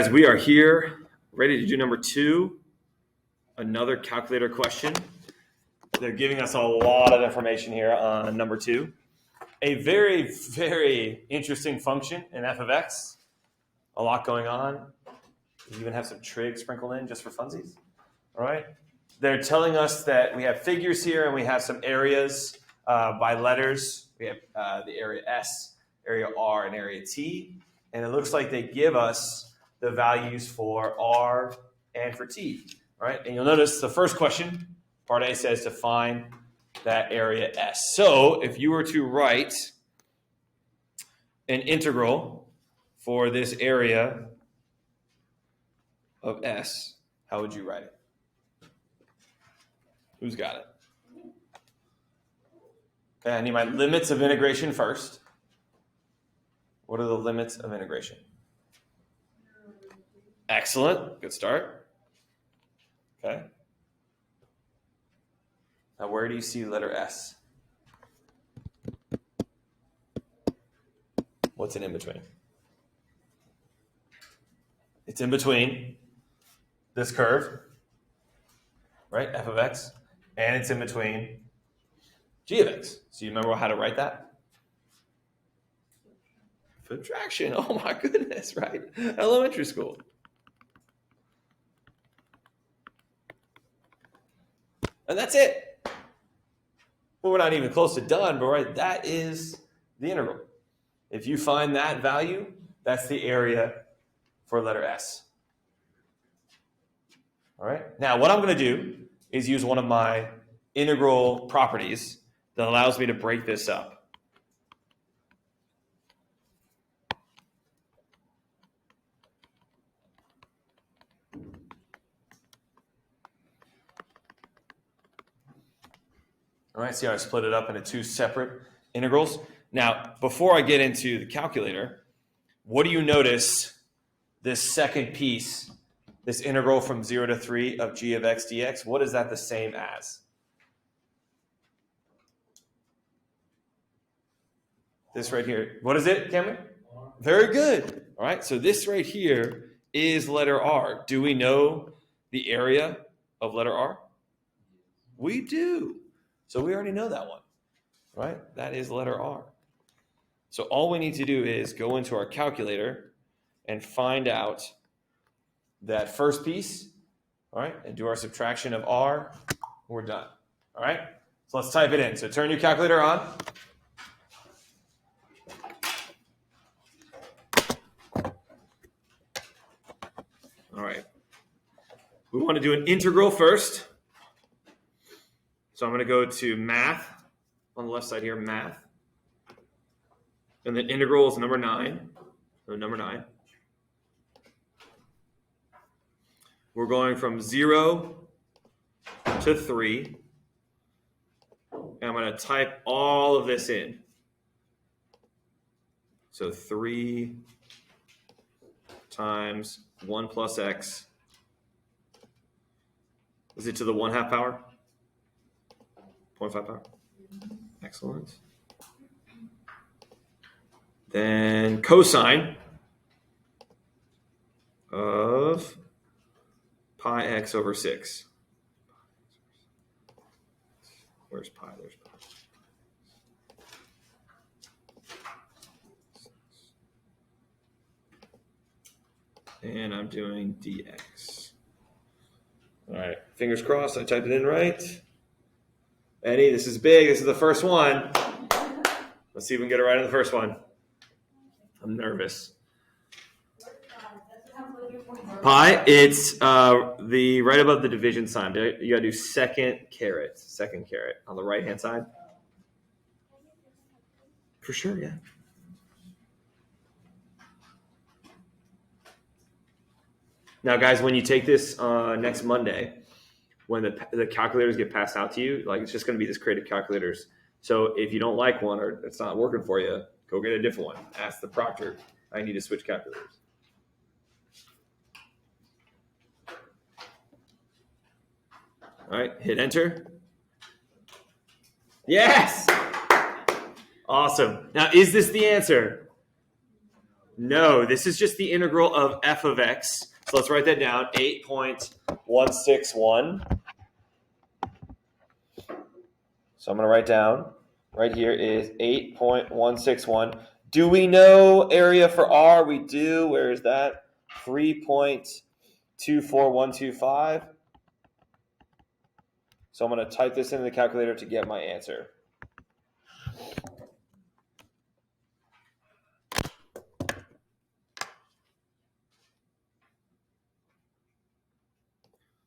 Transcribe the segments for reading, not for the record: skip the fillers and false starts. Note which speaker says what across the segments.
Speaker 1: As we are here, ready to do number 2, another calculator question. They're giving us a lot of information here on number 2. A very, very interesting function in f of x. A lot going on. We even have some trig sprinkled in just for funsies. All right. They're telling us that we have figures here and we have some areas by letters. We have the area S, area R, and area T. And it looks like they give us the values for R and for T. All right. And you'll notice the first question, part A, says to find that area S. So if you were to write an integral for this area of S, how would you write it? Who's got it? Okay, I need my limits of integration first. What are the limits of integration? Excellent. Good start. Okay. Now, where do you see letter S? What's it in between? It's in between this curve, right, f of x, and it's in between g of x. So you remember how to write that? Subtraction. Oh my goodness, right? Elementary school. And that's it. Well, we're not even close to done, but right, that is the integral. If you find that value, that's the area for letter S. All right. Now, what I'm going to do is use one of my integral properties that allows me to break this up. All right, see how I split it up into 2 separate integrals? Now, before I get into the calculator, what do you notice this second piece, this integral from 0 to 3 of g of x dx, what is that the same as? This right here. What is it, Cameron? R. Very good. All right, so this right here is letter R. Do we know the area of letter R? We do. So we already know that one, right? That is letter R. So all we need to do is go into our calculator and find out that first piece, all right, and do our subtraction of R. We're done, all right? So let's type it in. So turn your calculator on. All right. We want to do an integral first. So I'm going to go to math on the left side here, math. And then integral is number 9. So number 9. We're going from 0 to 3. And I'm going to type all of this in. So 3 times 1 plus x. Is it to the 1/2 power? 0.5 power. Excellent. Then cosine of pi x over 6. Where's pi? There's pi. And I'm doing dx. All right. Fingers crossed. I typed it in right. Eddie, this is big. This is the first one. Let's see if we can get it right on the first one. I'm nervous. Pi, it's the right above the division sign. You got to do second caret on the right-hand side. For sure, yeah. Now, guys, when you take this next Monday, when the calculators get passed out to you, like it's just going to be this creative calculators. So if you don't like one or it's not working for you, go get a different one. Ask the proctor, I need to switch calculators. All right, hit enter. Yes! Awesome. Now, is this the answer? No, this is just the integral of f of x. So let's write that down, 8.161. So I'm going to write down, right here is 8.161. Do we know area for r? We do. Where is that? 3.24125. So I'm going to type this into the calculator to get my answer.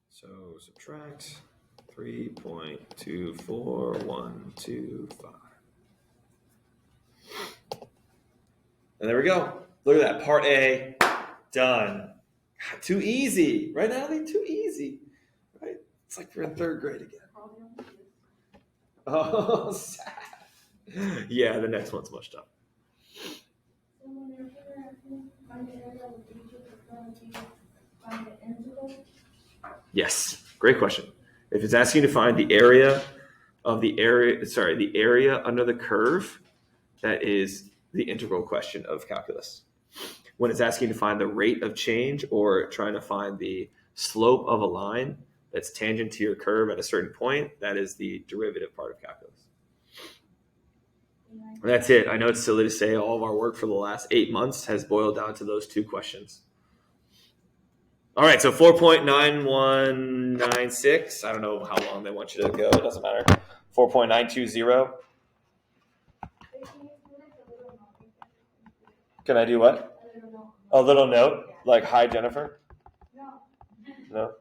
Speaker 1: So subtract 3.24125. And there we go. Look at that. Part A, done. Too easy. Right, Natalie? Too easy. Right? It's like we're in third grade again. Oh, sad. Yeah, the next one's much tougher. Yes, great question. If it's asking you to find the area of the area under the curve, that is the integral question of calculus. When it's asking you to find the rate of change or trying to find the slope of a line that's tangent to your curve at a certain point, that is the derivative part of calculus. And that's it. I know it's silly to say all of our work for the last 8 months has boiled down to those two questions. All right, so 4.9196. I don't know how long they want you to go. It doesn't matter. 4.920. Can I do what? A little note? Like, hi, Jennifer? No?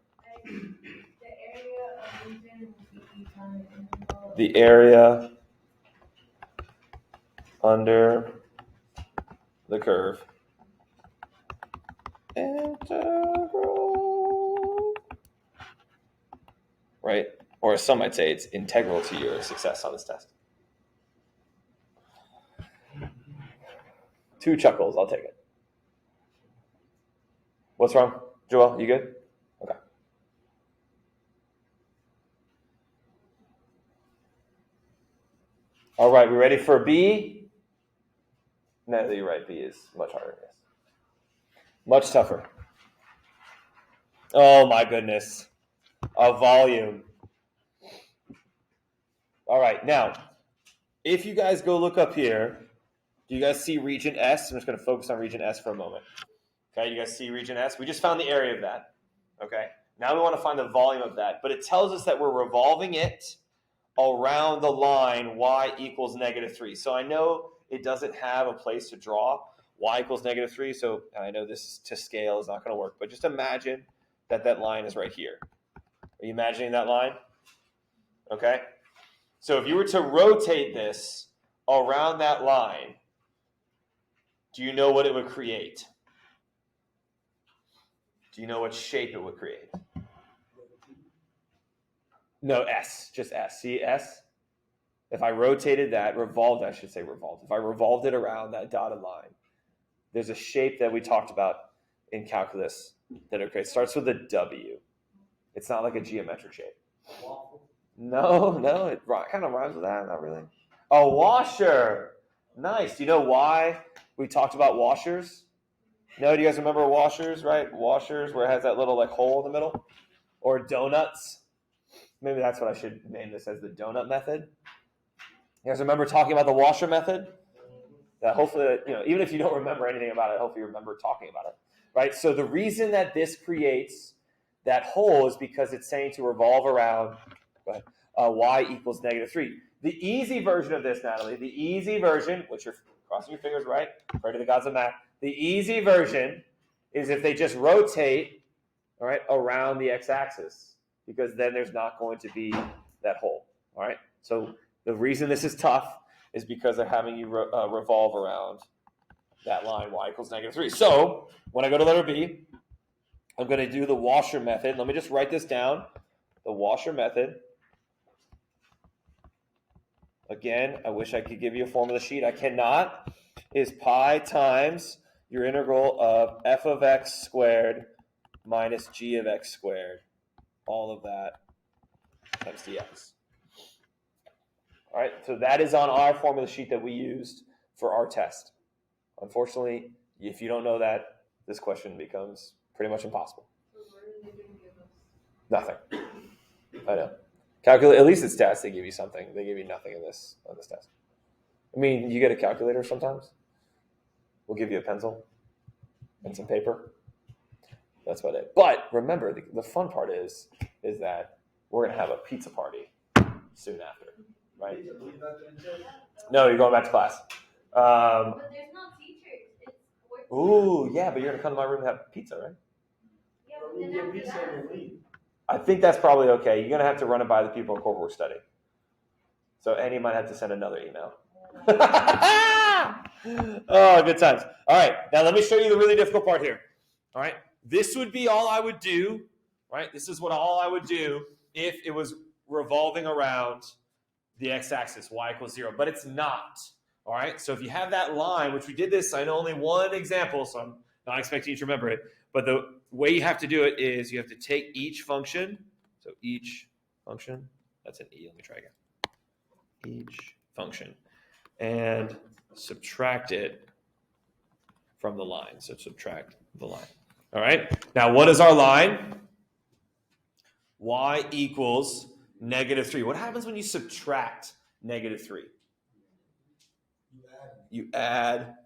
Speaker 1: The area under the curve. Integral. Right? Or some might say it's integral to your success on this test. 2 chuckles, I'll take it. What's wrong? Joel, you good? Okay. All right, we ready for B? No, you're right. B is much harder. Yes. Much tougher. Oh my goodness. A volume. All right, now, if you guys go look up here, do you guys see region S? I'm just going to focus on region S for a moment. Okay, you guys see region S? We just found the area of that. Okay, now we want to find the volume of that. But it tells us that we're revolving it around the line y equals -3. So I know it doesn't have a place to draw y equals -3. So I know this to scale is not going to work. But just imagine that that line is right here. Are you imagining that line? Okay. So if you were to rotate this around that line, do you know what it would create? Do you know what shape it would create? No, S, just S. See S? If I rotated that, revolved, I should say revolved. If I revolved it around that dotted line, there's a shape that we talked about in calculus that it creates. It starts with a W. It's not like a geometric shape. No, it kind of rhymes with that. Not really. A washer. Nice. Do you know why we talked about washers? No, do you guys remember washers, right? Washers where it has that little like hole in the middle? Or donuts. Maybe that's what I should name this as, the donut method. You guys remember talking about the washer method? That hopefully, even if you don't remember anything about it, hopefully you remember talking about it, right? So the reason that this creates that hole is because it's saying to revolve around y equals -3. The easy version of this, Natalie, the easy version, which you're crossing your fingers, right? Pray to the gods of math. The easy version is if they just rotate, all right, around the x-axis, because then there's not going to be that hole, all right? So the reason this is tough is because they're having you revolve around that line y equals -3. So when I go to letter B, I'm going to do the washer method. Let me just write this down. The washer method. Again, I wish I could give you a formula sheet. I cannot. Is pi times your integral of f of x squared minus g of x squared. All of that times dx. All right, so that is on our formula sheet that we used for our test. Unfortunately, If you don't know that, this question becomes pretty much impossible. Nothing. I know. Calculate. At least it's tests. They give you something. They give you nothing on this test. I mean, you get a calculator sometimes. We'll give you a pencil and some paper. That's about it. But remember, the fun part is that we're gonna have a pizza party soon after, right? No, you're going back to class.
Speaker 2: But there's no teachers. It's
Speaker 1: Ooh, yeah, but you're gonna come to my room and have pizza, right?
Speaker 2: yeah, but then after that,
Speaker 1: I think that's probably okay. You're gonna have to run it by the people in corporate work study. So Annie might have to send another email. Oh, good times. All right, now let me show you the really difficult part here. All right, this would be all I would do. Right, this is what all I would do if it was revolving around the x-axis, y equals 0, but it's not. All right, so if you have that line, which we did this, I know only one example, so I'm not expecting you to remember it, but the way you have to do it is you have to take each function, so each function, that's an E, let me try again. Each function, and subtract it from the line, so subtract the line. All right, now what is our line? Y equals -3. What happens when you subtract -3? You add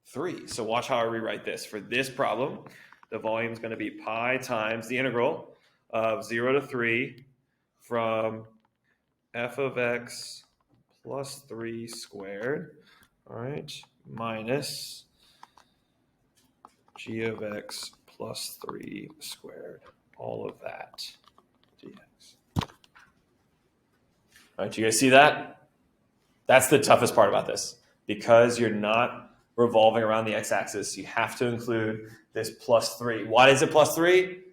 Speaker 1: 3. So watch how I rewrite this. For this problem, the volume is going to be pi times the integral of 0 to 3 from f of x plus 3 squared, all right, minus g of x plus 3 squared, all of that, dx. All right, you guys see that? That's the toughest part about this. Because you're not revolving around the x-axis, you have to include this plus 3. Why is it plus 3?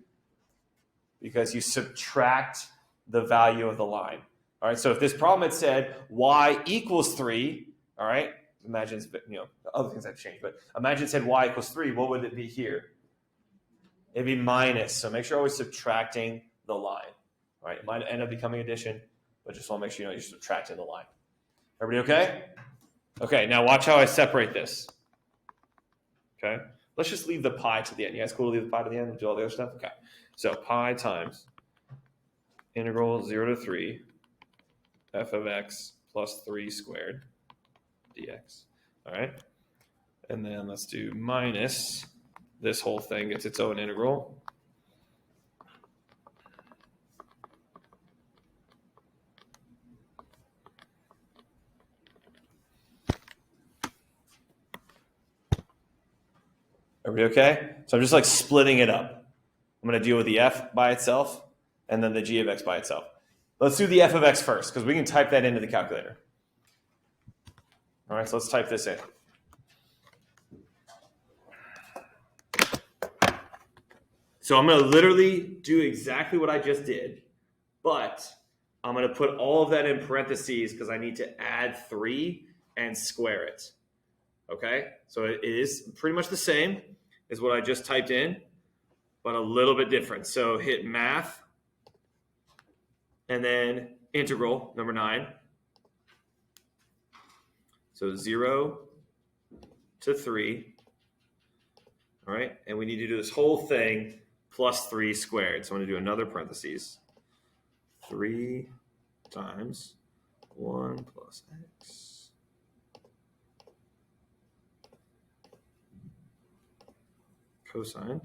Speaker 1: Because you subtract the value of the line. All right, so if this problem had said y equals 3, all right, imagine, other things have changed, but imagine it said y equals 3, what would it be here? It'd be minus, so make sure you're always subtracting the line. All right, it might end up becoming addition, but just want to make sure you know you're subtracting the line. Everybody okay? Okay, now watch how I separate this. Okay, let's just leave the pi to the end. You guys cool to leave the pi to the end and do all the other stuff? Okay, so pi times integral 0 to 3 f of x plus 3 squared dx. All right, and then let's do minus this whole thing gets its own integral. Everybody okay? So I'm just like splitting it up. I'm going to deal with the f by itself and then the g of x by itself. Let's do the f of x first because we can type that into the calculator. All right, so let's type this in. So I'm going to literally do exactly what I just did, but I'm going to put all of that in parentheses because I need to add 3 and square it. Okay, so it is pretty much the same as what I just typed in, but a little bit different. So hit math, and then integral, number 9. So 0 to 3. All right, and we need to do this whole thing plus 3 squared. So I'm going to do another parentheses. 3 times 1 plus x. Cosine.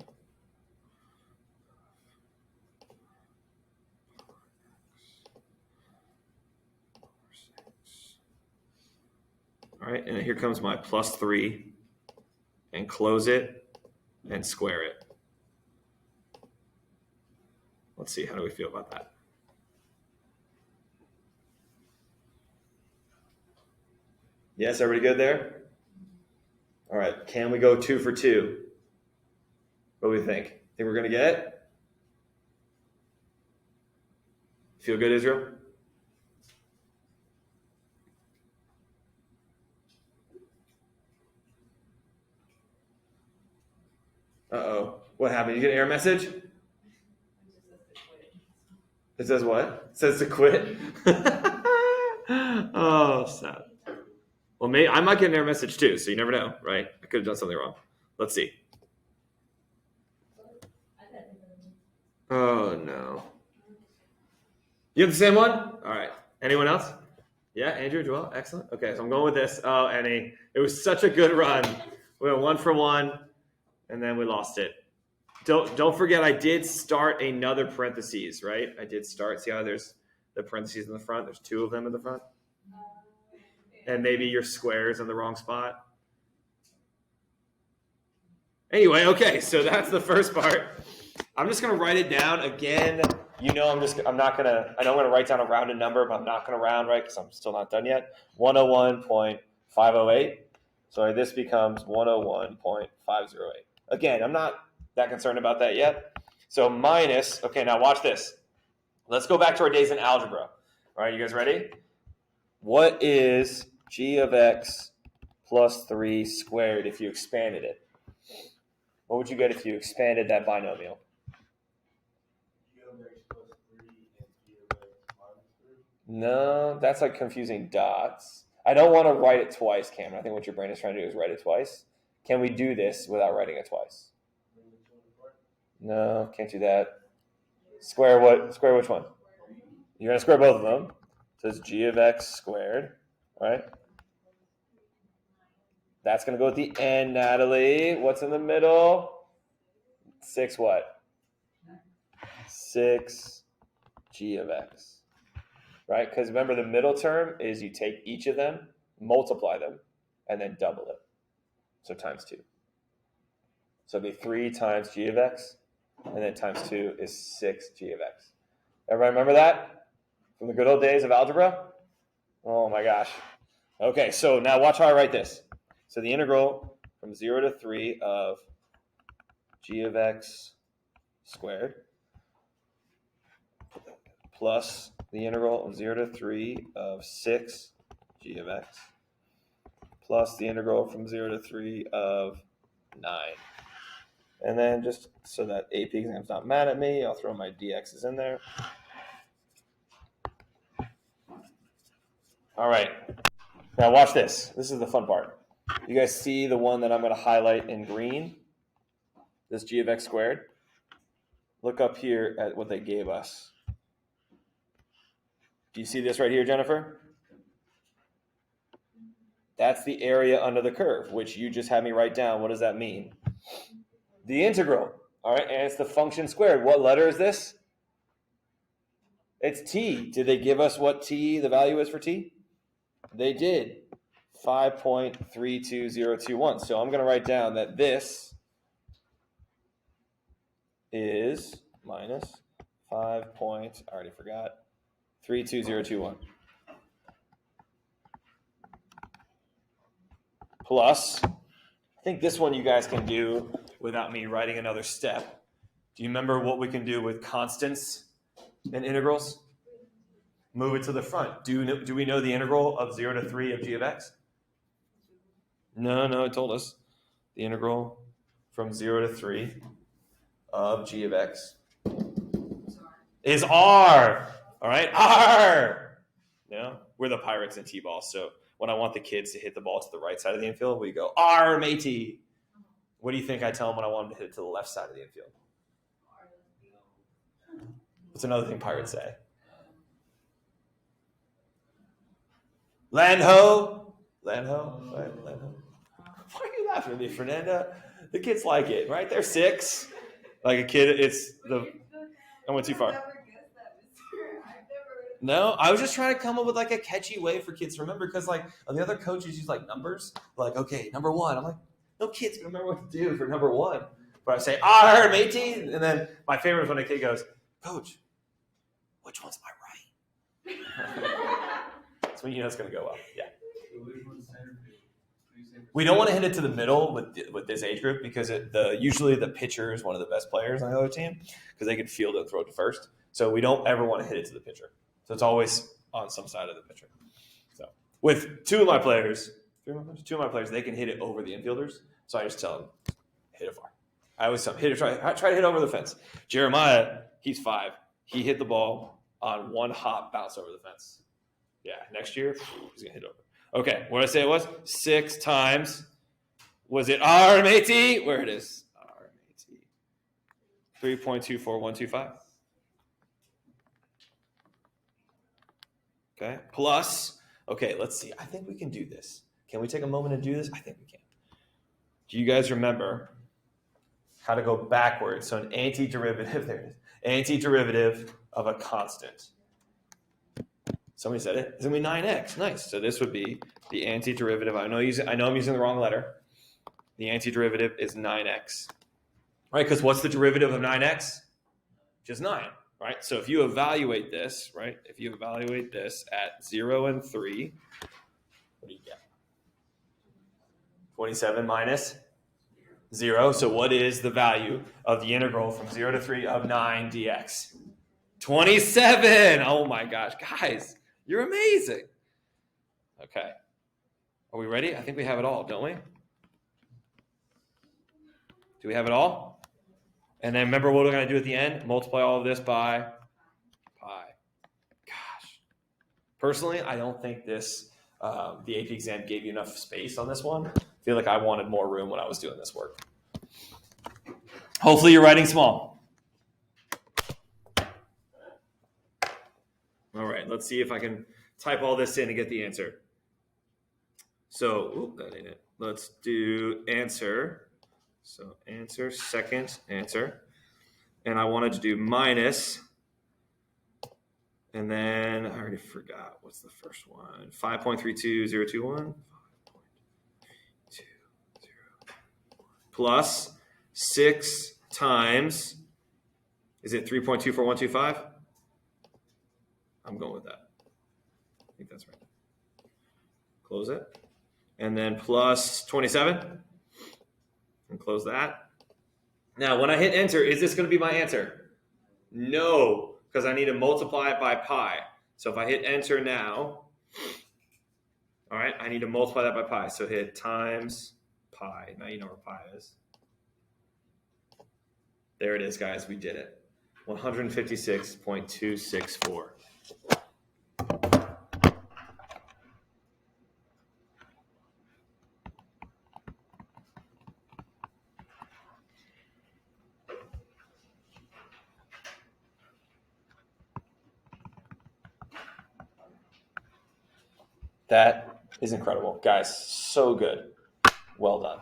Speaker 1: All right, and here comes my plus 3, and close it and square it. Let's see, how do we feel about that? Yes, everybody good there? All right, can we go 2 for 2? What do we think? Think we're going to get it? Feel good, Israel? Uh-oh. What happened? You get an error message? It says what? It says to quit? Oh, sad. Well, I might get an error message too, so you never know, right? I could have done something wrong. Let's see. Oh, no. You have the same one? All right. Anyone else? Yeah, Andrew, Joel, excellent. Okay, so I'm going with this. Oh, Annie, it was such a good run. We went 1 for 1, and then we lost it. Don't forget, I did start another parentheses, right? I did start. See how there's the parentheses in the front? There's 2 of them in the front. And maybe your square is in the wrong spot. Anyway, okay, so that's the first part. I'm just going to write it down again. You know, I know I'm going to write down a rounded number, but I'm not going to round, right? Because I'm still not done yet. 101.508. So this becomes 101.508. Again, I'm not that concerned about that yet. So minus, okay, now watch this. Let's go back to our days in algebra. All right, you guys ready? What is g of x plus 3 squared if you expanded it? What would you get if you expanded that binomial?
Speaker 3: G of x plus 3 and g of x minus 3?
Speaker 1: No, that's like confusing dots. I don't want to write it twice, Cameron. I think what your brain is trying to do is write it twice. Can we do this without writing it twice? No, can't do that. Square what? Square which one? You're going to square both of them. So it's g of x squared, right? That's going to go at the end, Natalie. What's in the middle? 6 what? 6 g of x, right? Because remember, the middle term is you take each of them, multiply them, and then double it. So times 2. So it'd be 3 times g of x, and then times 2 is 6 g of x. Everybody remember that from the good old days of algebra? Oh my gosh. Okay, so now watch how I write this. So the integral from 0 to 3 of g of x squared plus the integral of 0 to 3 of 6 g of x plus the integral from 0 to 3 of 9. And then just so that AP exam's not mad at me, I'll throw my dx's in there. All right. Now watch this. This is the fun part. You guys see the one that I'm going to highlight in green? This g of x squared? Look up here at what they gave us. Do you see this right here, Jennifer? That's the area under the curve, which you just had me write down. What does that mean? The integral. All right, and it's the function squared. What letter is this? It's t. Did they give us what t, the value is for t? They did. 5.32021. So I'm going to write down that this is minus 32021. Plus, I think this one you guys can do without me writing another step. Do you remember what we can do with constants and integrals? Move it to the front. Do we know the integral of 0 to 3 of g of x? No, it told us. The integral from 0 to 3 of g of x is r. All right, r. No, we're the Pirates in T-ball, so when I want the kids to hit the ball to the right side of the infield, we go, R, matey. What do you think I tell them when I want them to hit it to the left side of the infield? What's another thing Pirates say? Land ho. Land ho. Right? Land ho. Why are you laughing at me, Fernanda? The kids like it, right? They're 6. Like a kid, I went too far. No, I was just trying to come up with like a catchy way for kids to remember, because like the other coaches use like numbers, like, okay, number 1. I'm like, no kid's gonna remember what to do for number 1. But I say, R, matey, and then my favorite is when a kid goes, Coach, which one's my right? That's when you know it's gonna go well. Yeah. We don't want to hit it to the middle with this age group, because usually the pitcher is one of the best players on the other team, because they can field and throw it to first. So we don't ever want to hit it to the pitcher. So it's always on some side of the pitcher. So with 2 of my players, they can hit it over the infielders. So I just tell them, hit it far. I always tell them, try to hit over the fence. Jeremiah, he's 5. He hit the ball on 1 hop, bounce over the fence. Yeah, next year, he's going to hit over. Okay, what did I say it was? 6 times Was it RMAT? Where it is. RMAT. 3.24125. Okay. Plus, okay, let's see. I think we can do this. Can we take a moment and do this? I think we can. Do you guys remember how to go backwards? So an antiderivative, there it is. Antiderivative of a constant. Somebody said it. It's going to be 9x. Nice. So this would be the antiderivative. I know I'm using the wrong letter. The antiderivative is 9x. Right? Because what's the derivative of 9x? Just 9. Right? So if you evaluate this, right? If you evaluate this at 0 and 3, what do you get? 27 minus 0. So what is the value of the integral from 0 to 3 of 9 dx? 27. Oh my gosh. Guys, you're amazing. Okay. Are we ready? I think we have it all, don't we? Do we have it all? And then remember what we're going to do at the end? Multiply all of this by pi. Gosh. Personally, I don't think this, the AP exam gave you enough space on this one. I feel like I wanted more room when I was doing this work. Hopefully you're writing small. All right, let's see if I can type all this in and get the answer. So, that ain't it. Let's do answer. So answer, second answer. And I wanted to do minus. And then I already forgot. What's the first one? 5.32021. 5.201 plus 6 times, is it 3.24125? I'm going with that. I think that's right. Close it. And then plus 27. And close that. Now, when I hit enter, is this going to be my answer? No, because I need to multiply it by pi. So if I hit enter now, all right, I need to multiply that by pi. So hit times pi. Now you know where pi is. There it is, guys. We did it. 156.264. That is incredible. Guys, so good. Well done.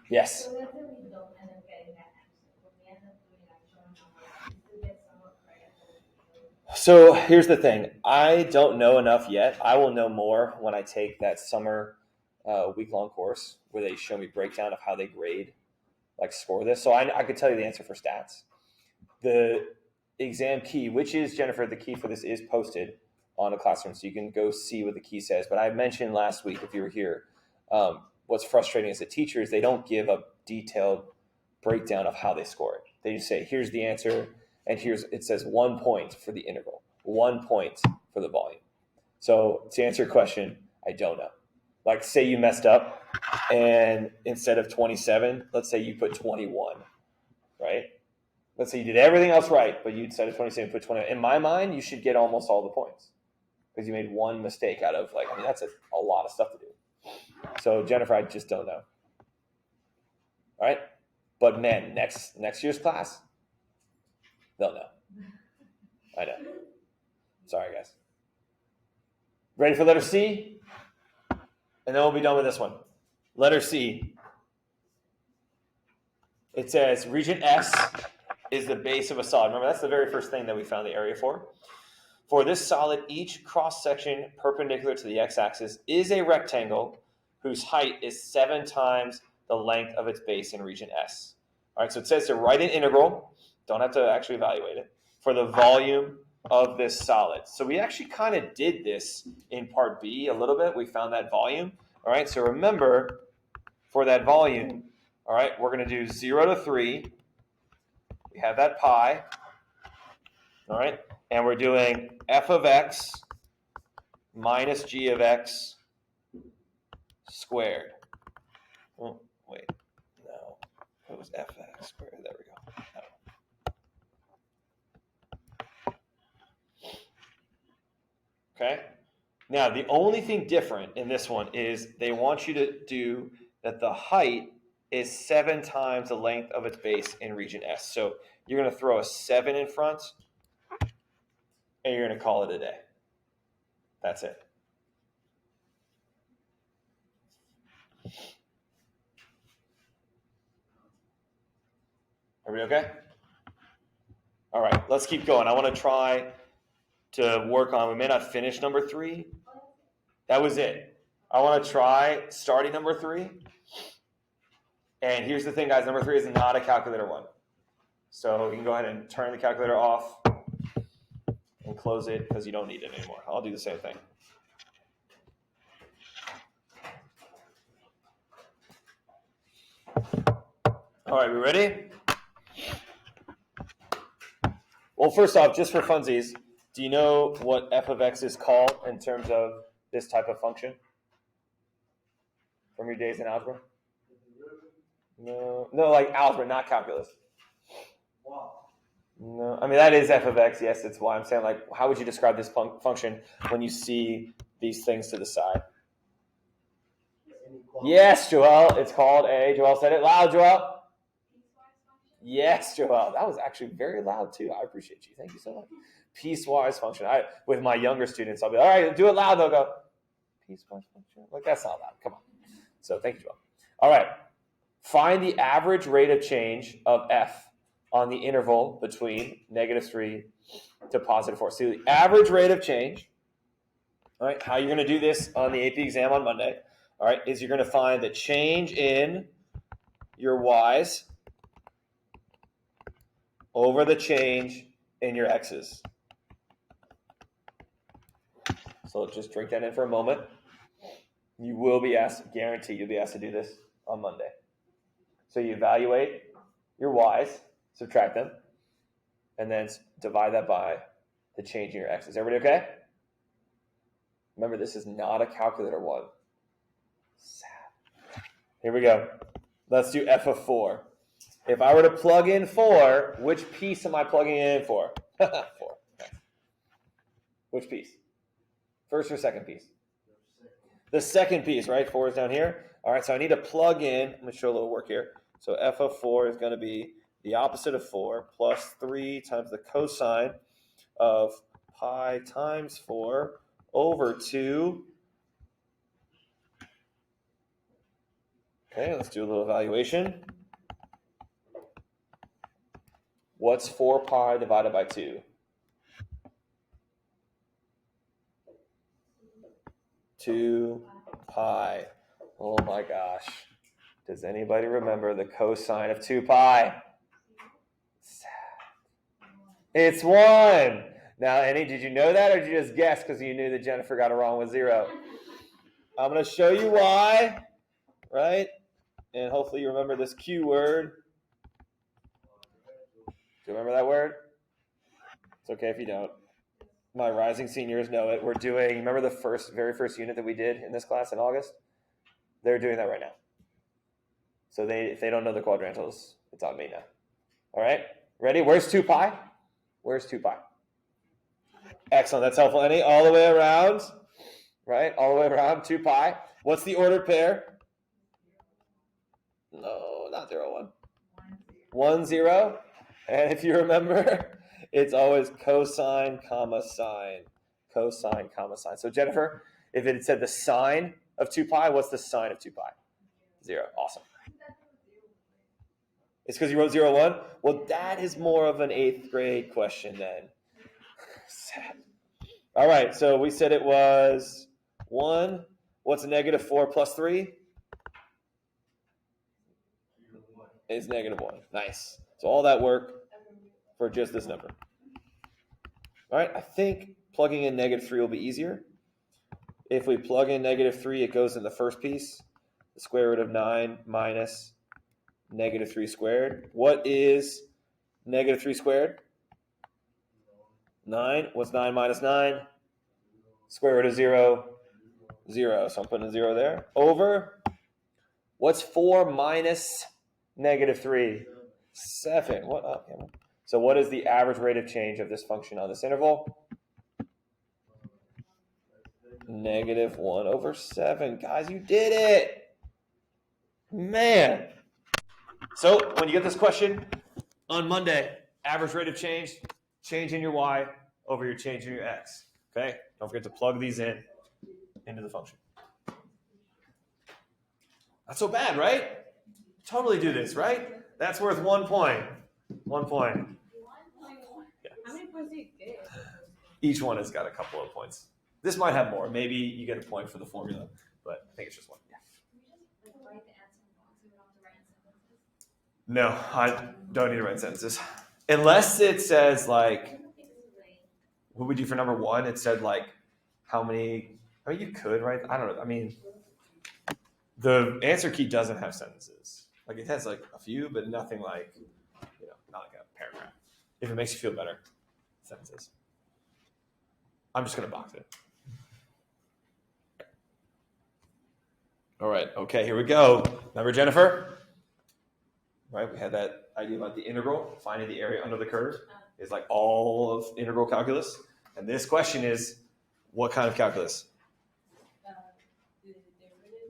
Speaker 1: Yes.
Speaker 2: So let's say we don't end up getting that answer, but we end up doing actual numbers, we still get somewhat credit for the
Speaker 1: So here's the thing. I don't know enough yet. I will know more when I take that summer week-long course where they show me breakdown of how they grade, like score this. So I could tell you the answer for stats. The exam key, which is, Jennifer, the key for this is posted on a classroom, so you can go see what the key says. But I mentioned last week, if you were here, what's frustrating as a teacher is they don't give a detailed breakdown of how they score it. They just say, here's the answer, and it says 1 point for the integral, 1 point for the volume. So to answer your question, I don't know. Like, say you messed up, and instead of 27, let's say you put 21, right? Let's say you did everything else right, but you instead of 27, put 20. In my mind, you should get almost all the points because you made one mistake out of, that's a lot of stuff to do. So, Jennifer, I just don't know. All right? But, man, next year's class, they'll know. I know. Sorry, guys. Ready for letter C? And then we'll be done with this one. Letter C. It says region S is the base of a solid. Remember, that's the very first thing that we found the area for. For this solid, each cross-section perpendicular to the x-axis is a rectangle whose height is 7 times the length of its base in region S. All right, so it says to write an integral, don't have to actually evaluate it, for the volume of this solid. So we actually kind of did this in part B a little bit. We found that volume. All right, so remember, for that volume, all right, we're going to do 0 to 3. We have that pi, all right, and we're doing f of x minus g of x squared. Oh, wait, no, it was fx squared. There we go. No. Okay? Now, the only thing different in this one is they want you to do that the height is 7 times the length of its base in region S. So you're going to throw a 7 in front, and you're going to call it a day. That's it. Everybody okay? All right, let's keep going. I want to try to work on, we may not finish number 3. That was it. I want to try starting number 3. And here's the thing, guys. Number 3 is not a calculator one. So you can go ahead and turn the calculator off and close it because you don't need it anymore. I'll do the same thing. All right, we ready? Well, first off, just for funsies, do you know what f of x is called in terms of this type of function from your days in algebra? No, like algebra, not calculus.
Speaker 3: Wow.
Speaker 1: No, I mean, that is f of x. Yes, it's y. I'm saying, like, how would you describe this function when you see these things to the side? Yes, Joel, it's called a, Joel said it loud, Joel. Yes, Joel, that was actually very loud too. I appreciate you. Thank you so much. Piecewise function. With my younger students, I'll be, all right, do it loud. They'll go, piecewise function? Like, that's not loud. Come on. So thank you, Joel. All right. Find the average rate of change of f on the interval between -3 to +4. So the average rate of change, all right, how you're going to do this on the AP exam on Monday, all right, is you're going to find the change in your y's over the change in your x's. So just drink that in for a moment. You will be asked, guaranteed you'll be asked to do this on Monday. So you evaluate your y's, subtract them, and then divide that by the change in your x's. Everybody okay? Remember, this is not a calculator one. Sad. Here we go. Let's do f of 4. If I were to plug in 4, which piece am I plugging in for? 4. Okay. Which piece? First or second piece? The second piece, right? 4 is down here. All right, so I need to plug in. Let me show a little work here. So f of 4 is going to be the opposite of 4 plus 3 times the cosine of pi times 4 over 2. Okay, let's do a little evaluation. What's 4 pi divided by 2? 2 pi. Oh my gosh. Does anybody remember the cosine of 2 pi? It's 1. Now, Annie, did you know that, or did you just guess because you knew that Jennifer got it wrong with 0? I'm going to show you why, right? And hopefully you remember this Q word. Do you remember that word? It's okay if you don't. My rising seniors know it. We're doing, remember the very first unit that we did in this class in August? They're doing that right now. So if they don't know the quadrantals, it's on me now. All right, ready? Where's 2 pi? Where's 2 pi? Excellent, that's helpful. Any? All the way around, right? All the way around, 2 pi. What's the ordered pair? No, not 0, 1. 1, 0. And if you remember, it's always cosine, comma, sine. Cosine, comma, sine. So Jennifer, if it had said the sine of 2 pi, what's the sine of 2 pi? 0. Awesome. It's because you wrote 0, 1? Well, that is more of an 8th grade question then. Sad. All right, so we said it was 1. What's -4 plus 3? Is -1. Nice. So all that work for just this number. All right, I think plugging in -3 will be easier. If we plug in -3, it goes in the first piece. The square root of 9 minus -3 squared. What is -3 squared? 9. What's 9 minus 9? Square root of 0, 0. So I'm putting a 0 there. Over. What's 4 minus -3? 7. What up, Cameron? So what is the average rate of change of this function on this interval? negative 1 over 7. Guys, you did it. Man. So when you get this question on Monday, average rate of change in your y over your change in your x. Okay? Don't forget to plug these into the function. Not so bad, right? Totally do this, right? That's worth 1 point. 1 point.
Speaker 2: 1.1.
Speaker 1: Yeah.
Speaker 2: How many points do you get?
Speaker 1: Each one has got a couple of points. This might have more. Maybe you get a point for the formula, but I think it's just one. Yeah.
Speaker 2: Can we just write the answer in box? We don't have to write in sentences.
Speaker 1: No, I don't need to write sentences. Unless it says like, what would we do for number 1? It said like how many, I mean, you could, right? I don't know. I mean, the answer key doesn't have sentences. Like it has like a few, but nothing like, not like a paragraph. If it makes you feel better, sentences. I'm just going to box it. All right. Okay, here we go. Remember Jennifer? Right, we had that idea about the integral, finding the area under the curve is like all of integral calculus. And this question is, what kind of calculus?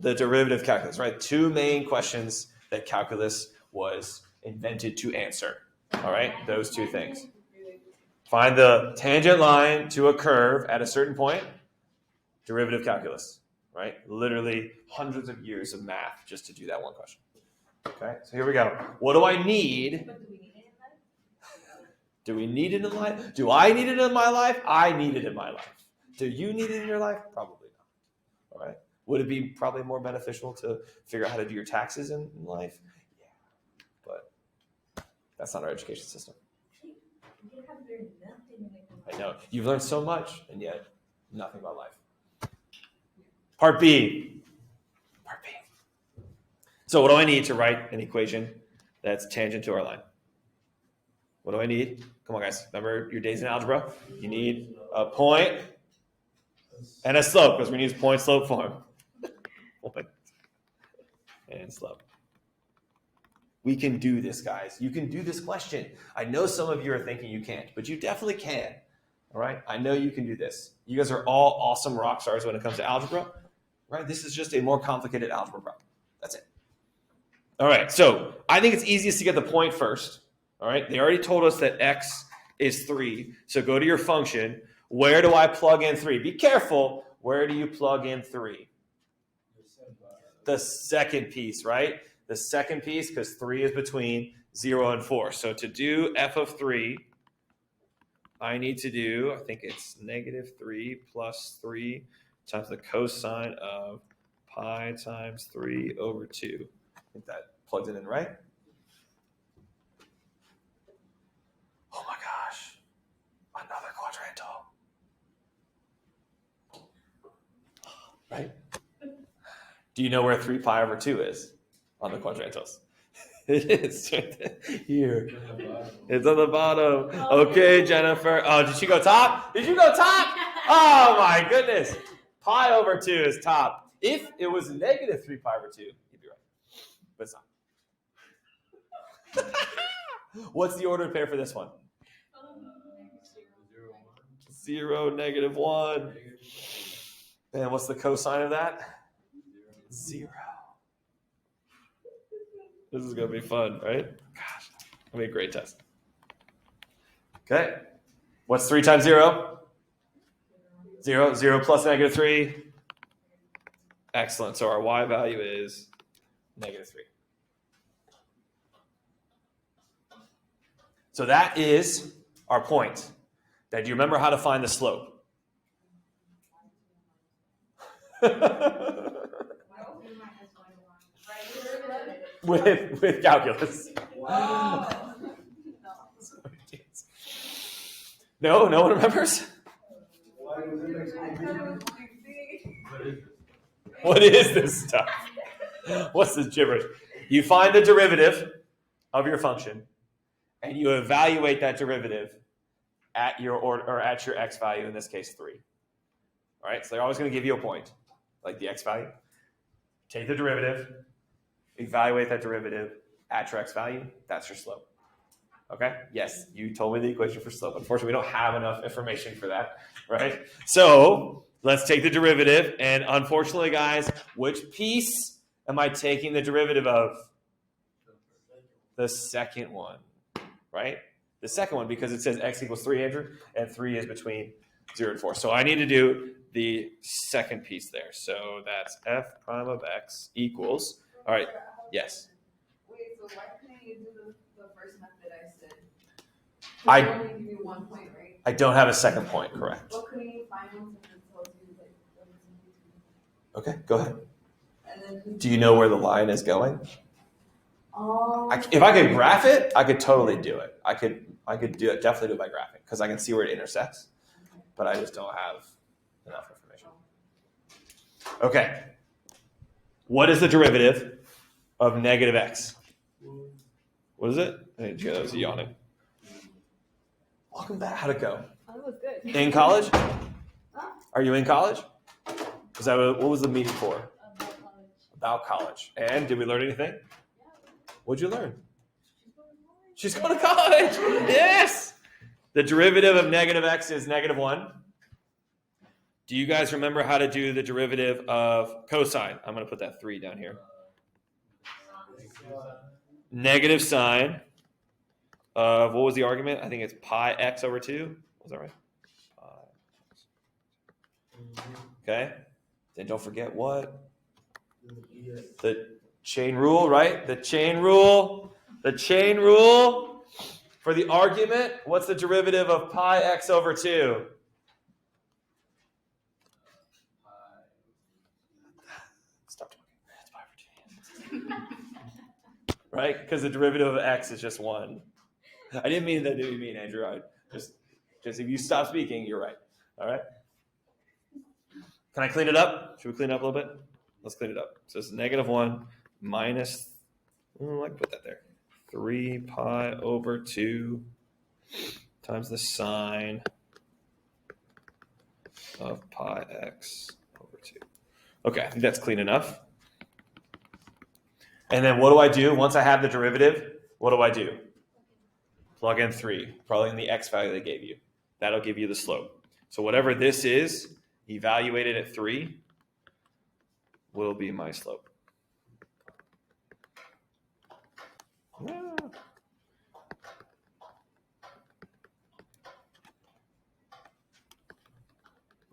Speaker 1: The derivative calculus, right? 2 main questions that calculus was invented to answer. All right, those 2 things. Find the tangent line to a curve at a certain point, derivative calculus, right? Literally hundreds of years of math just to do that one question. Okay, so here we go. What do I need?
Speaker 2: But do we need it in life?
Speaker 1: Do we need it in life? Do I need it in my life? I need it in my life. Do you need it in your life? Probably not. All right. Would it be probably more beneficial to figure out how to do your taxes in life? Yeah. But that's not our education system.
Speaker 2: You have learned nothing in it.
Speaker 1: I know. You've learned so much, and yet nothing about life. Part B. Part B. So what do I need to write an equation that's tangent to our line? What do I need? Come on, guys. Remember your days in algebra? You need a point and a slope, because we're going to use point-slope form. Point and slope. We can do this, guys. You can do this question. I know some of you are thinking you can't, but you definitely can. All right? I know you can do this. You guys are all awesome rock stars when it comes to algebra, right? This is just a more complicated algebra problem. That's it. All right, so I think it's easiest to get the point first. All right, they already told us that x is 3, so go to your function. Where do I plug in 3? Be careful. Where do you plug in 3? The second piece, right? The second piece, because 3 is between 0 and 4. So to do f of 3, I need to do, I think it's negative 3 plus 3 times the cosine of pi times 3 over 2. I think that plugs it in, right? Oh my gosh. Another quadrantal. Right? Do you know where 3 pi over 2 is on the quadrantals? It is here. It's on the bottom. Okay, Jennifer. Oh, did she go top? Did you go top? Oh my goodness. Pi over 2 is top. If it was negative 3 pi over 2, you'd be right. But it's not. What's the ordered pair for this one? 0, negative 1. And what's the cosine of that? 0. This is going to be fun, right? Gosh, it'll be a great test. Okay. What's 3 times 0? 0. 0 plus negative 3. Excellent. So our y value is negative 3. So that is our point. Now, do you remember how to find the slope? with calculus.
Speaker 2: Wow.
Speaker 1: No one remembers? What is this stuff? What's this gibberish? You find the derivative of your function, and you evaluate that derivative at your x value, in this case 3. All right, so they're always going to give you a point, like the x value. Take the derivative, evaluate that derivative at your x value. That's your slope. Okay? Yes, you told me the equation for slope. Unfortunately, we don't have enough information for that, right? So Let's take the derivative. And unfortunately, guys, which piece am I taking the derivative of? The second one, right? The second one, because it says x equals 3, Andrew, and 3 is between 0 and 4. So I need to do the second piece there. So that's f prime of x equals, all right, yes.
Speaker 4: Wait, so why couldn't you do the first method I said?
Speaker 1: I
Speaker 4: only give you 1 point, right?
Speaker 1: I don't have a second point, correct.
Speaker 4: Well, couldn't you find one since it tells you like what it's in between?
Speaker 1: Okay, go ahead.
Speaker 4: And then
Speaker 1: Do you know where the line is going?
Speaker 4: oh,
Speaker 1: If I could graph it, I could totally do it. I could do it, definitely do it by graphing, because I can see where it intersects, but I just don't have enough information. Okay. What is the derivative of negative x? What is it? I didn't hear that. Was yawning. Welcome back. How'd it go?
Speaker 4: oh, that was good.
Speaker 1: In college?
Speaker 4: Huh?
Speaker 1: Are you in college? Is that what was the meeting for?
Speaker 4: About college.
Speaker 1: About college. And did we learn anything?
Speaker 4: Yeah.
Speaker 1: What'd you learn? She's going to college. Yes. The derivative of negative x is negative 1. Do you guys remember how to do the derivative of cosine? I'm going to put that 3 down here. Negative sine of, what was the argument? I think it's pi x over 2. Was that right? Pi. Okay. Then don't forget what? The chain rule, right? The chain rule. The chain rule for the argument. What's the derivative of pi x over 2? Stop talking. It's pi over 2. Right? Because the derivative of x is just 1. I didn't mean that to be mean, Andrew. I just if you stop speaking, you're right. All right? Can I clean it up? Should we clean it up a little bit? Let's clean it up. So it's negative 1 minus, I can put that there. 3 pi over 2 times the sine of pi x over 2. Okay, I think that's clean enough. And then what do I do? Once I have the derivative, what do I do? Plug in 3, probably in the x value they gave you. That'll give you the slope. So whatever this is, evaluated at 3, will be my slope. Yeah.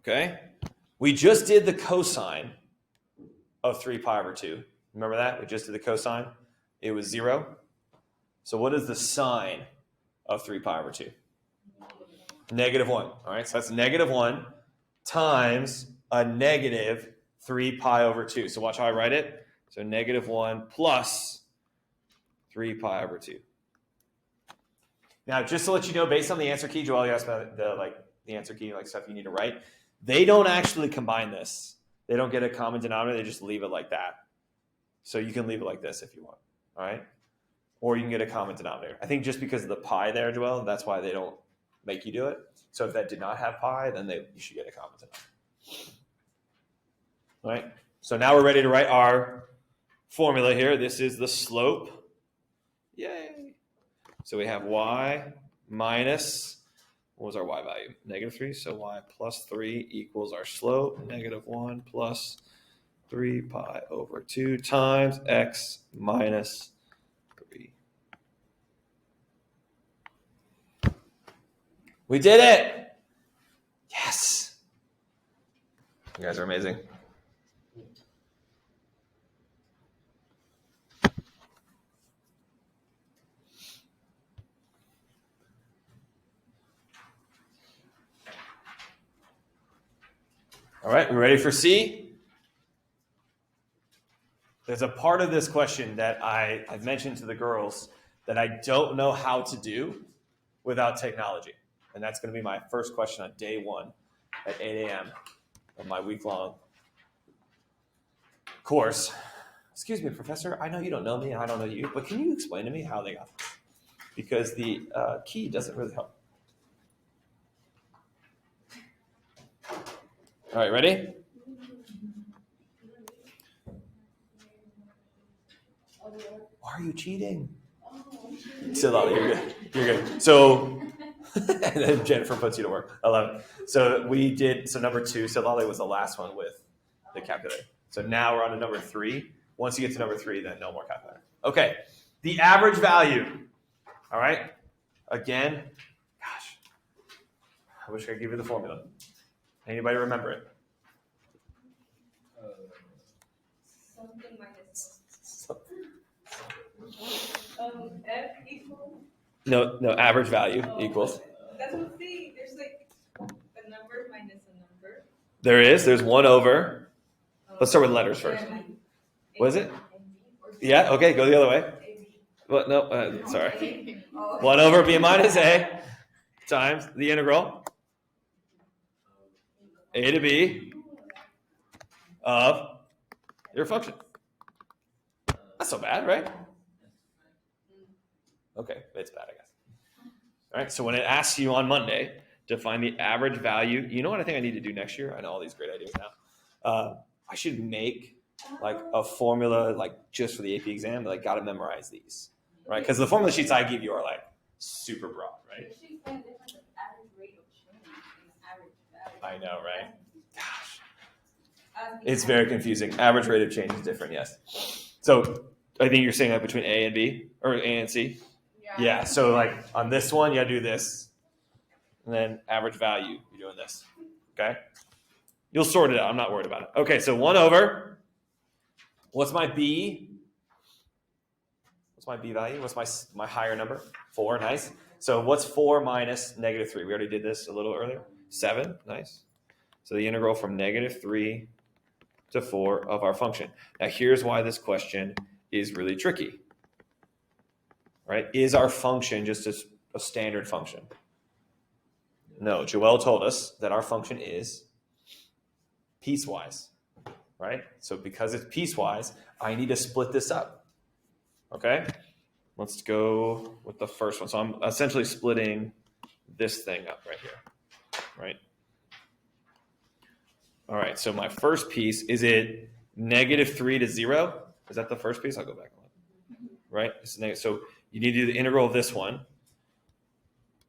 Speaker 1: Okay. We just did the cosine of 3 pi over 2. Remember that? We just did the cosine. It was 0. So what is the sine of 3 pi over 2? Negative 1. All right, so that's negative 1 times a negative 3 pi over 2. So watch how I write it. So negative 1 plus 3 pi over 2. Now, just to let you know, based on the answer key, Joel, you asked about the answer key, like stuff you need to write. They don't actually combine this. They don't get a common denominator. They just leave it like that. So you can leave it like this if you want. All right? Or you can get a common denominator. I think just because of the pi there, Joel, that's why they don't make you do it. So if that did not have pi, then you should get a common denominator. All right? So now we're ready to write our formula here. This is the slope. Yay. So we have y minus, what was our y value? Negative 3. So y plus 3 equals our slope. Negative 1 plus 3 pi over 2 times x minus 3. We did it! Yes! You guys are amazing. All right, we ready for C? There's a part of this question that I've mentioned to the girls that I don't know how to do without technology. And that's going to be my first question on day 1 at 8 a.m. of my week-long course. Excuse me, professor, I know you don't know me, and I don't know you, but can you explain to me how they got this? Because the key doesn't really help. All right, ready? Why are you cheating? Chill out. You're good. You're good. So And then Jennifer puts you to work. I love it. So we did, so number 2, so Lale was the last one with the calculator. So now we're on to number 3. Once you get to number 3, then no more calculator. Okay, the average value. All right, again, gosh, I wish I could give you the formula. Anybody remember it?
Speaker 4: Something minus. F equals.
Speaker 1: No, average value equals.
Speaker 4: That's what I'm saying. There's like a number minus a number.
Speaker 1: There's 1 over. Let's start with letters first. What is it? Yeah, okay, go the other way. Well, no, sorry. 1 over b minus a times the integral a to b of your function. That's so bad, right? Okay, it's bad, I guess. All right, so when it asks you on Monday to find the average value, you know what I think I need to do next year? I know all these great ideas now. I should make like a formula like just for the AP exam, like got to memorize these, right? Because the formula sheets I give you are like super broad, right? I know, right? Gosh, it's very confusing. Average rate of change is different, yes. So I think you're saying that between A and B or A and C. Yeah. So like on this one, you gotta do this, and then average value, you're doing this. Okay. You'll sort it out. I'm not worried about it. Okay. So 1 over. What's my B? What's my B value? What's my higher number? 4. Nice. So what's 4 minus -3? We already did this a little earlier. 7. Nice. So the integral from -3 to 4 of our function. Now here's why this question is really tricky. Right? Is our function just a standard function? No. Joelle told us that our function is piecewise. Right? So because it's piecewise, I need to split this up. Okay? Let's go with the first one. So I'm essentially splitting this thing up right here. Right? All right. So my first piece, is it -3 to 0? Is that the first piece? I'll go back on. Right? So you need to do the integral of this one.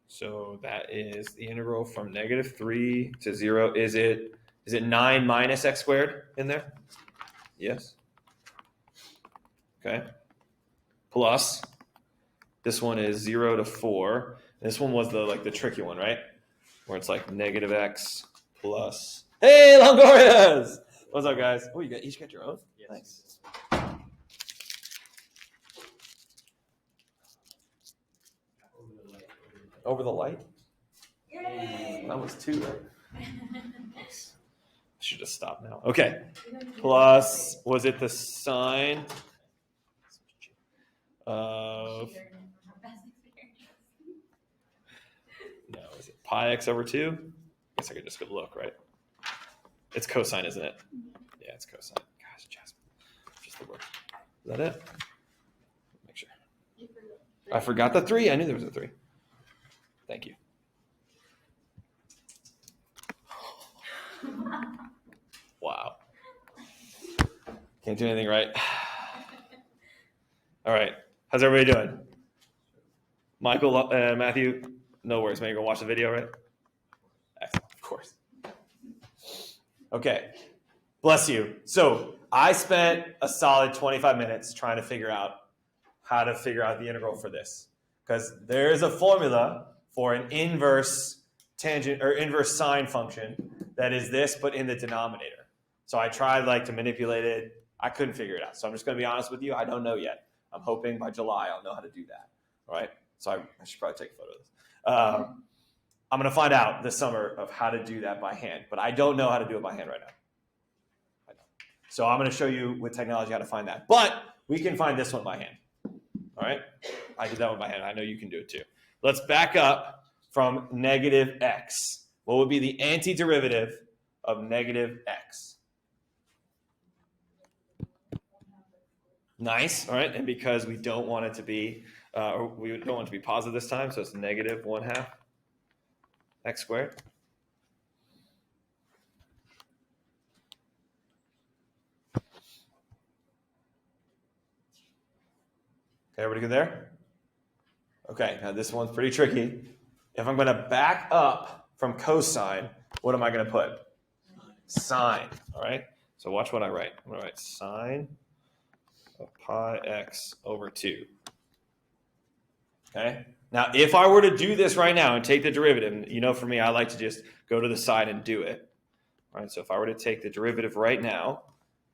Speaker 1: So that is the integral from -3 to 0. Is it 9 minus x squared in there? Yes. Okay. Plus, this one is 0 to 4. This one was the tricky one, right? Where it's like -x plus. Hey, Longorias! What's up, guys? Oh, you each got your own?
Speaker 3: Yes.
Speaker 1: Nice. Over the light?
Speaker 4: Yay!
Speaker 1: That was 2, right? I should just stop now. Okay. Plus, was it the sine of, no, is it pi x over 2? I guess I could just go look, right? It's cosine, isn't it? Yeah, it's cosine. Gosh, Jasmine. Just the word. Is that it? Make sure. I forgot the 3. I knew there was a 3. Thank you. Wow. Can't do anything right. All right. How's everybody doing? Michael and Matthew, no worries, man. You're going to watch the video, right? Excellent, of course. Okay. Bless you. So I spent a solid 25 minutes trying to figure out how to figure out the integral for this. Because there is a formula for an inverse tangent or inverse sine function that is this, but in the denominator. So I tried to manipulate it. I couldn't figure it out. So I'm just going to be honest with you. I don't know yet. I'm hoping by July I'll know how to do that. All right. So I should probably take a photo of this. I'm going to find out this summer of how to do that by hand, but I don't know how to do it by hand right now. I don't. So I'm going to show you with technology how to find that. But we can find this one by hand. All right. I did that one by hand. I know you can do it too. Let's back up from -x. What would be the antiderivative of -x? Nice. All right. And because we don't want it to be, or we don't want it to be positive this time, so it's -1/2 x squared. Okay, everybody good there? Okay, now this one's pretty tricky. If I'm going to back up from cosine, what am I going to put? Sine. All right. So watch what I write. I'm going to write sine of pi x over 2. Okay. Now, if I were to do this right now and take the derivative, and you know, for me, I like to just go to the side and do it. All right. So if I were to take the derivative right now,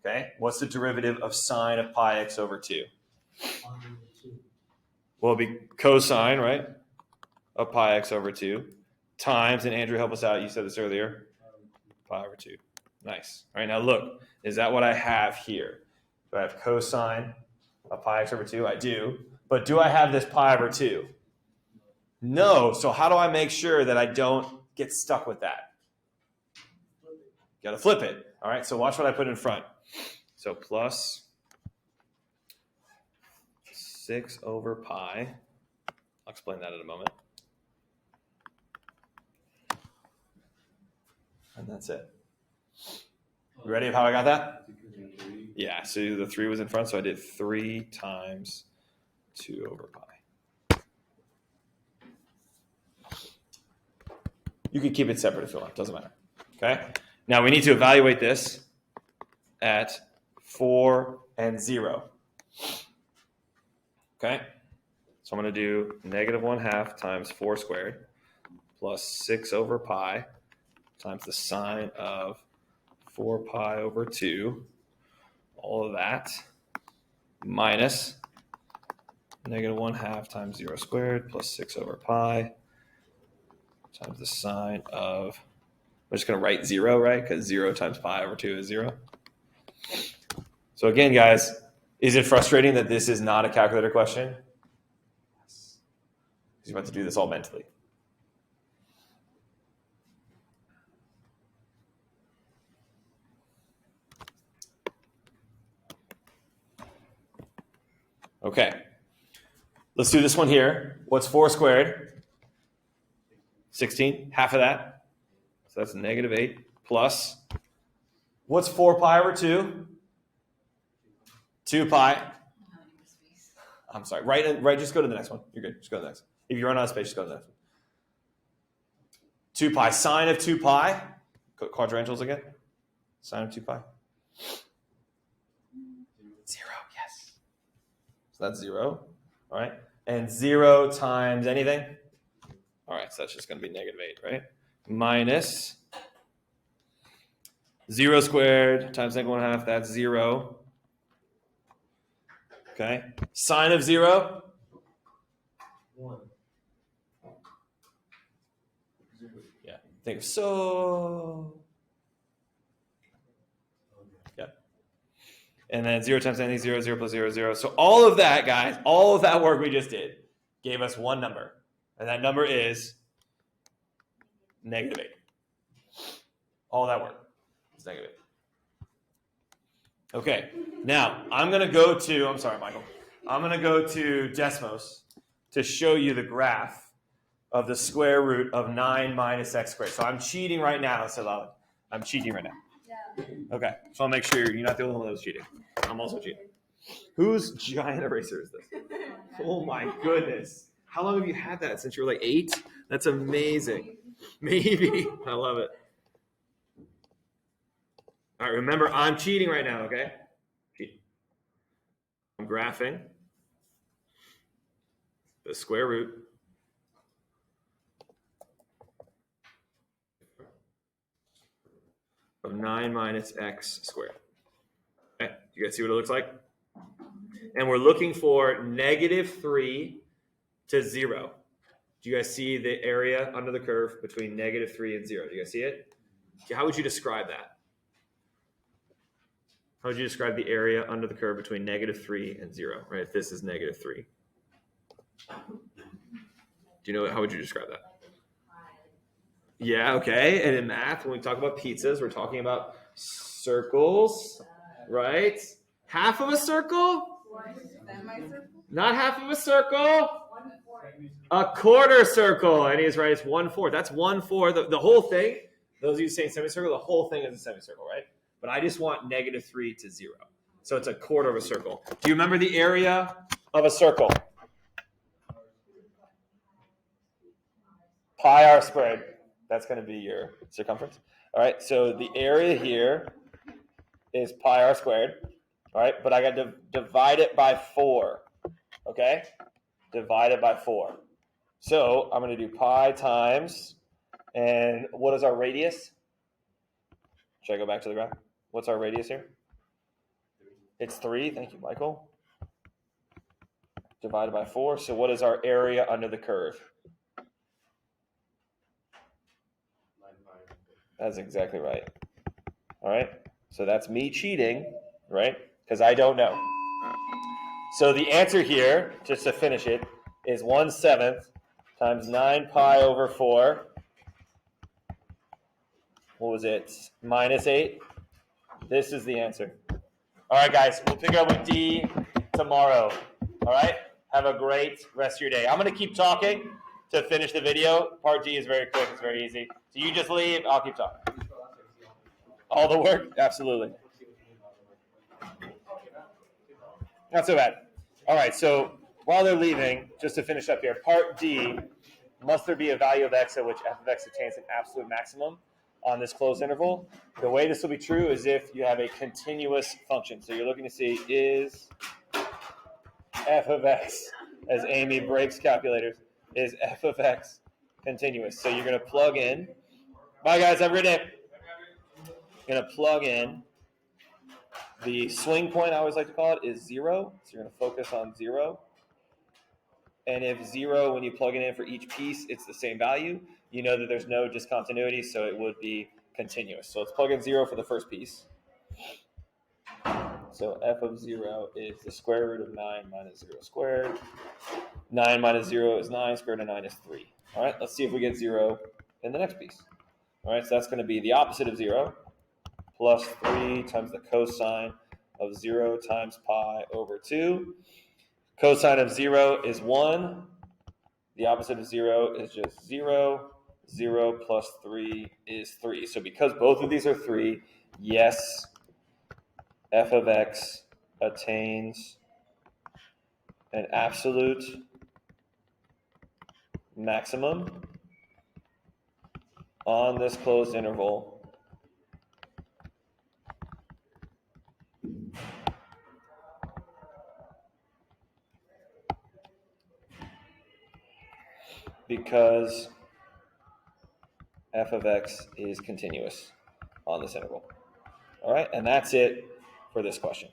Speaker 1: okay, what's the derivative of sine of pi x over 2? Well, it'll be cosine, right, of pi x over 2 times, and Andrew, help us out. You said this earlier. Pi over 2. Nice. All right. Now look, is that what I have here? Do I have cosine of pi x over 2? I do. But do I have this pi over 2? No. So how do I make sure that I don't get stuck with that? Got to flip it. All right. So watch what I put in front. So plus 6 over pi. I'll explain that in a moment. And that's it. You ready of how I got that? Yeah. So the 3 was in front. So I did 3 times 2 over pi. You can keep it separate if you want. Doesn't matter. Okay. Now we need to evaluate this at 4 and 0. Okay. So I'm going to do negative 1/2 times 4 squared plus 6 over pi times the sine of 4 pi over 2. All of that minus negative 1/2 times 0 squared plus 6 over pi times the sine of, we're just going to write 0, right? Because 0 times pi over 2 is 0. So again, guys, is it frustrating that this is not a calculator question? Yes. Because you're about to do this all mentally. Okay. Let's do this one here. What's 4 squared? 16. Half of that. So that's negative 8 plus. What's 4 pi over 2? 2 pi. I'm sorry. Right. Just go to the next one. You're good. Just go to the next one. If you run out of space, just go to the next one. 2 pi. Sine of 2 pi. Quadrantals again. Sine of 2 pi. 0. Yes. So that's 0. All right. And 0 times anything? All right. So that's just going to be negative 8, right? Minus 0 squared times negative 1/2. That's 0. Okay. Sine of 0?
Speaker 3: 1.
Speaker 1: Yeah. Think of so. Yeah. And then 0 times anything, 0, 0 plus 0, 0. So all of that, guys, all of that work we just did gave us one number. And that number is negative 8. All that work is negative 8. Okay. Now, I'm going to go to, I'm sorry, Michael. I'm going to go to Desmos to show you the graph of the square root of 9 minus x squared. So I'm cheating right now, Salad. I'm cheating right now.
Speaker 4: Yeah.
Speaker 1: Okay. So I'll make sure you're not the only one that was cheating. I'm also cheating. Whose giant eraser is this? Oh my goodness. How long have you had that? Since you were like 8? That's amazing. Maybe. I love it. All right, remember, I'm cheating right now, okay? Cheating. I'm graphing the square root of 9 minus x squared. Okay, you guys see what it looks like? And we're looking for negative 3 to 0. Do you guys see the area under the curve between negative 3 and 0? Do you guys see it? How would you describe that? How would you describe the area under the curve between negative 3 and 0, right? If this is negative 3. Do you know, how would you describe that? Yeah, okay. And in math, when we talk about pizzas, we're talking about circles, right? Half of a circle? Not half of a circle. A quarter circle. And he's right, it's 1/4. That's 1/4. The whole thing, those of you saying semicircle, the whole thing is a semicircle, right? But I just want negative 3 to 0. So it's a quarter of a circle. Do you remember the area of a circle? pi r squared. That's going to be your circumference. All right, so the area here is pi r squared. All right, but I got to divide it by 4. Okay, divide it by 4. So I'm going to do pi times, and what is our radius? Should I go back to the graph? What's our radius here? It's 3. Thank you, Michael. Divided by 4. So what is our area under the curve? That's exactly right. All right. So that's me cheating, right? Because I don't know. So the answer here, just to finish it, is 1/7 times 9 pi over 4. What was it? Minus 8. This is the answer. All right, guys. We'll figure out with D tomorrow. All right? Have a great rest of your day. I'm going to keep talking to finish the video. Part D is very quick. It's very easy. So you just leave. I'll keep talking. All the work? Absolutely. Not so bad. All right, so while they're leaving, just to finish up here, part D, must there be a value of x at which f of x attains an absolute maximum on this closed interval? The way this will be true is if you have a continuous function. So you're looking to see, is f of x, as Amy breaks calculators, is f of x continuous? So you're going to plug in. Bye, guys. Have a great day. You're going to plug in. The swing point, I always like to call it, is 0. So you're going to focus on 0. And if 0, when you plug it in for each piece, it's the same value, you know that there's no discontinuity, so it would be continuous. So let's plug in 0 for the first piece. So f of 0 is the square root of 9 minus 0 squared. 9 minus 0 is 9. Square root of 9 is 3. All right, let's see if we get 0 in the next piece. All right, so that's going to be the opposite of 0, plus 3 times the cosine of 0 times pi over 2. Cosine of 0 is 1. The opposite of 0 is just 0. 0 plus 3 is 3. So because both of these are 3, yes, f of x attains an absolute maximum on this closed interval because f of x is continuous on this interval. All right, and that's it for this question.